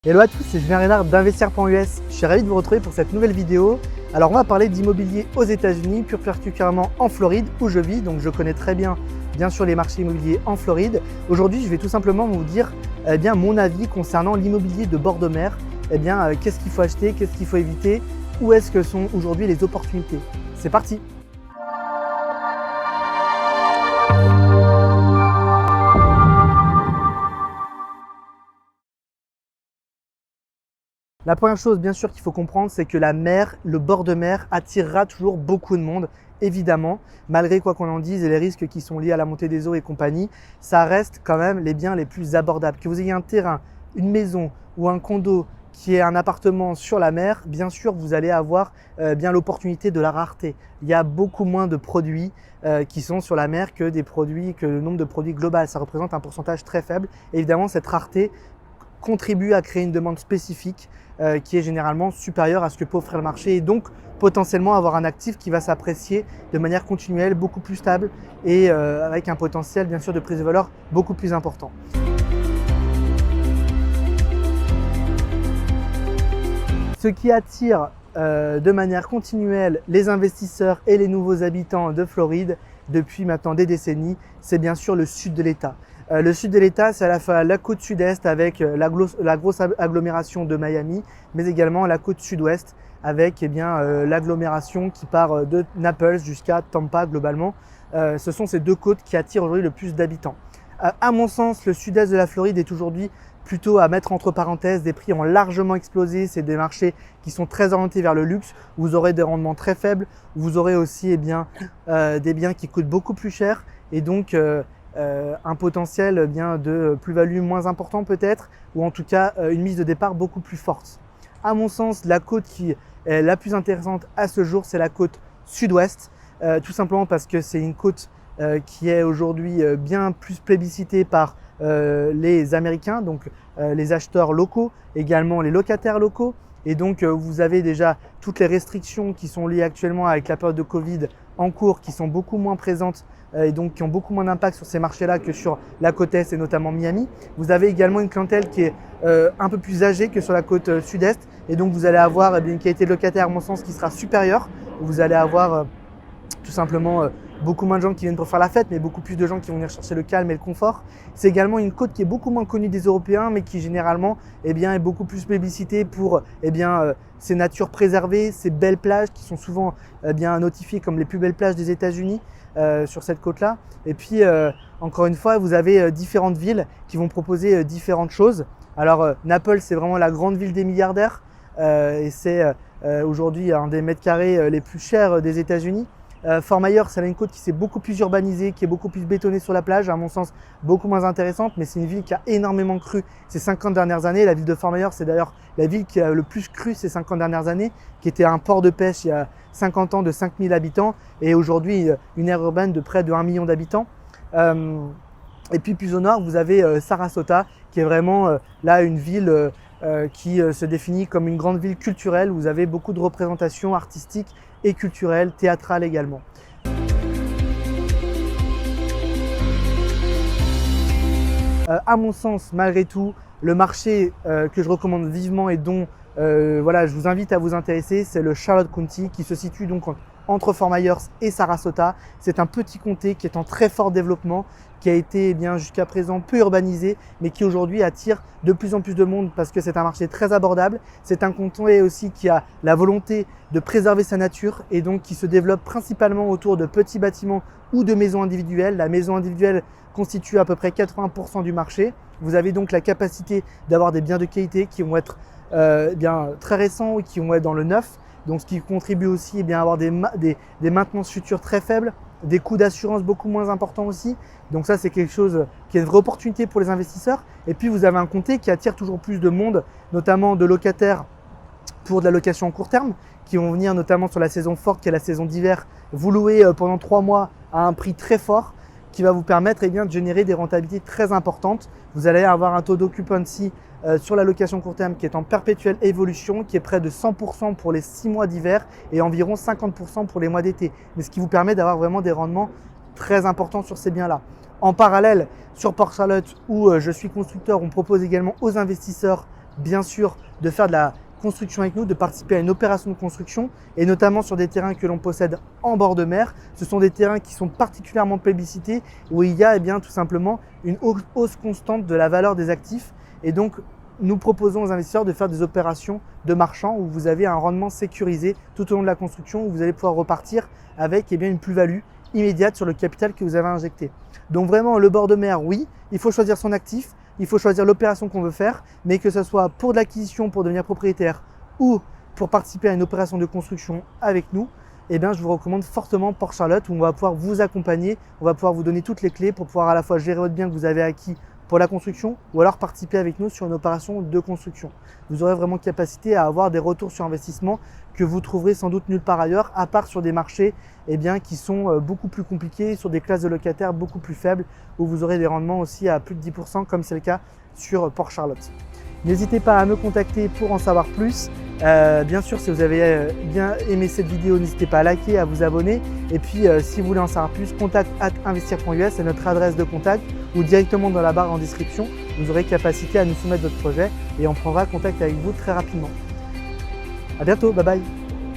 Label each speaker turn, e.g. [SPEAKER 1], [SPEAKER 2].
[SPEAKER 1] Hello à tous, c'est Julien Reynard d'Investir.us. Je suis ravi de vous retrouver pour cette nouvelle vidéo. Alors on va parler d'immobilier aux États-Unis, plus particulièrement en Floride où je vis, donc je connais très bien sûr les marchés immobiliers en Floride. Aujourd'hui je vais tout simplement vous dire mon avis concernant l'immobilier de bord de mer. Qu'est-ce qu'il faut acheter, qu'est-ce qu'il faut éviter, où est-ce que sont aujourd'hui les opportunités. C'est parti! La première chose, bien sûr, qu'il faut comprendre, c'est que la mer, le bord de mer, attirera toujours beaucoup de monde, évidemment. Malgré quoi qu'on en dise et les risques qui sont liés à la montée des eaux et compagnie, ça reste quand même les biens les plus abordables. Que vous ayez un terrain, une maison ou un condo qui est un appartement sur la mer, bien sûr, vous allez avoir l'opportunité de la rareté. Il y a beaucoup moins de produits qui sont sur la mer que le nombre de produits global. Ça représente un pourcentage très faible. Et évidemment, cette rareté contribue à créer une demande spécifique qui est généralement supérieure à ce que peut offrir le marché et donc potentiellement avoir un actif qui va s'apprécier de manière continuelle, beaucoup plus stable et avec un potentiel bien sûr de prise de valeur beaucoup plus important. Ce qui attire de manière continuelle les investisseurs et les nouveaux habitants de Floride depuis maintenant des décennies, c'est bien sûr le sud de l'État. Le sud de l'État, c'est à la fois la côte sud-est avec la grosse agglomération de Miami, mais également la côte sud-ouest avec l'agglomération qui part de Naples jusqu'à Tampa globalement. Ce sont ces deux côtes qui attirent aujourd'hui le plus d'habitants. À mon sens, le sud-est de la Floride est aujourd'hui plutôt à mettre entre parenthèses. Des prix ont largement explosé. C'est des marchés qui sont très orientés vers le luxe. Vous aurez des rendements très faibles. Vous aurez aussi des biens qui coûtent beaucoup plus cher et donc un potentiel de plus-value moins important peut-être, ou en tout cas une mise de départ beaucoup plus forte. À mon sens, la côte qui est la plus intéressante à ce jour, c'est la côte sud-ouest, tout simplement parce que c'est une côte qui est aujourd'hui bien plus plébiscitée par les Américains, donc les acheteurs locaux, également les locataires locaux. Et donc vous avez déjà toutes les restrictions qui sont liées actuellement avec la période de Covid en cours, qui sont beaucoup moins présentes et donc qui ont beaucoup moins d'impact sur ces marchés-là que sur la côte est et notamment Miami. Vous avez également une clientèle qui est un peu plus âgée que sur la côte sud-est et donc vous allez avoir une qualité de locataire à mon sens qui sera supérieure. Vous allez avoir tout simplement beaucoup moins de gens qui viennent pour faire la fête, mais beaucoup plus de gens qui vont venir chercher le calme et le confort. C'est également une côte qui est beaucoup moins connue des Européens, mais qui généralement est beaucoup plus plébiscitée pour ses natures préservées, ces belles plages qui sont souvent notifiées comme les plus belles plages des États-Unis sur cette côte-là. Et puis encore une fois, vous avez différentes villes qui vont proposer différentes choses. Alors Naples, c'est vraiment la grande ville des milliardaires et c'est aujourd'hui un des mètres carrés les plus chers des États-Unis. Fort Myers, c'est une côte qui s'est beaucoup plus urbanisée, qui est beaucoup plus bétonnée sur la plage, à mon sens beaucoup moins intéressante, mais c'est une ville qui a énormément cru ces 50 dernières années. La ville de Fort Myers, c'est d'ailleurs la ville qui a le plus cru ces 50 dernières années, qui était un port de pêche il y a 50 ans de 5000 habitants et aujourd'hui une aire urbaine de près de 1 million d'habitants. Et puis plus au nord, vous avez Sarasota, qui est vraiment là une ville qui se définit comme une grande ville culturelle. Vous avez beaucoup de représentations artistiques et culturelles, théâtrales également. À mon sens, malgré tout, le marché que je recommande vivement et dont je vous invite à vous intéresser, c'est le Charlotte County qui se situe donc entre Fort Myers et Sarasota. C'est un petit comté qui est en très fort développement, qui a été jusqu'à présent peu urbanisé, mais qui aujourd'hui attire de plus en plus de monde parce que c'est un marché très abordable. C'est un comté aussi qui a la volonté de préserver sa nature et donc qui se développe principalement autour de petits bâtiments ou de maisons individuelles. La maison individuelle constitue à peu près 80% du marché. Vous avez donc la capacité d'avoir des biens de qualité qui vont être très récents ou qui vont être dans le neuf. Donc ce qui contribue aussi à avoir des maintenances futures très faibles, des coûts d'assurance beaucoup moins importants aussi. Donc ça, c'est quelque chose qui est une vraie opportunité pour les investisseurs. Et puis vous avez un comté qui attire toujours plus de monde, notamment de locataires pour de la location en court terme, qui vont venir notamment sur la saison forte qui est la saison d'hiver, vous louer pendant 3 mois à un prix très fort qui va vous permettre de générer des rentabilités très importantes. Vous allez avoir un taux d'occupancy sur la location court terme qui est en perpétuelle évolution, qui est près de 100% pour les 6 mois d'hiver et environ 50% pour les mois d'été. Mais ce qui vous permet d'avoir vraiment des rendements très importants sur ces biens-là. En parallèle, sur Port Charlotte, où je suis constructeur, on propose également aux investisseurs bien sûr de faire de la construction avec nous, de participer à une opération de construction et notamment sur des terrains que l'on possède en bord de mer. Ce sont des terrains qui sont particulièrement plébiscités où il y a tout simplement une hausse constante de la valeur des actifs et donc nous proposons aux investisseurs de faire des opérations de marchand où vous avez un rendement sécurisé tout au long de la construction où vous allez pouvoir repartir avec une plus-value immédiate sur le capital que vous avez injecté. Donc vraiment le bord de mer, oui, il faut choisir son actif, il faut choisir l'opération qu'on veut faire, mais que ce soit pour de l'acquisition, pour devenir propriétaire ou pour participer à une opération de construction avec nous, je vous recommande fortement Port Charlotte où on va pouvoir vous accompagner, on va pouvoir vous donner toutes les clés pour pouvoir à la fois gérer votre bien que vous avez acquis pour la construction ou alors participer avec nous sur une opération de construction. Vous aurez vraiment capacité à avoir des retours sur investissement que vous trouverez sans doute nulle part ailleurs, à part sur des marchés qui sont beaucoup plus compliqués, sur des classes de locataires beaucoup plus faibles, où vous aurez des rendements aussi à plus de 10%, comme c'est le cas sur Port Charlotte. N'hésitez pas à me contacter pour en savoir plus. Bien sûr, si vous avez bien aimé cette vidéo, n'hésitez pas à liker, à vous abonner. Et puis, si vous voulez en savoir plus, contact@investir.us, c'est notre adresse de contact, ou directement dans la barre en description, vous aurez capacité à nous soumettre votre projet et on prendra contact avec vous très rapidement. À bientôt, bye bye.